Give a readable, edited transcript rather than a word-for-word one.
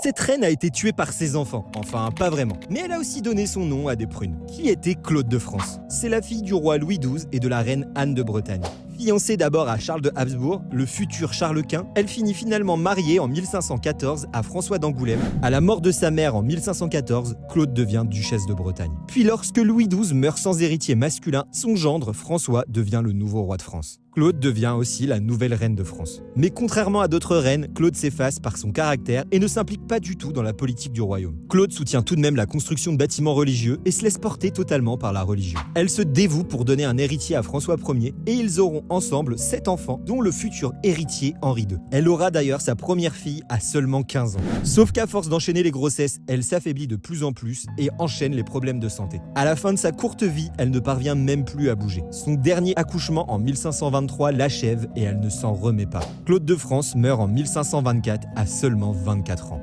Cette reine a été tuée par ses enfants, enfin pas vraiment, mais elle a aussi donné son nom à des prunes. Qui était Claude de France? C'est la fille du roi Louis XII et de la reine Anne de Bretagne. Fiancée d'abord à Charles de Habsbourg, le futur Charles Quint, elle finit finalement mariée en 1514 à François d'Angoulême. À la mort de sa mère en 1514, Claude devient duchesse de Bretagne. Puis lorsque Louis XII meurt sans héritier masculin, son gendre François devient le nouveau roi de France. Claude devient aussi la nouvelle reine de France. Mais contrairement à d'autres reines, Claude s'efface par son caractère et ne s'implique pas du tout dans la politique du royaume. Claude soutient tout de même la construction de bâtiments religieux et se laisse porter totalement par la religion. Elle se dévoue pour donner un héritier à François Ier et ils auront ensemble 7 enfants, dont le futur héritier Henri II. Elle aura d'ailleurs sa première fille à seulement 15 ans. Sauf qu'à force d'enchaîner les grossesses, elle s'affaiblit de plus en plus et enchaîne les problèmes de santé. À la fin de sa courte vie, elle ne parvient même plus à bouger. Son dernier accouchement en 1523 l'achève et elle ne s'en remet pas. Claude de France meurt en 1524 à seulement 24 ans.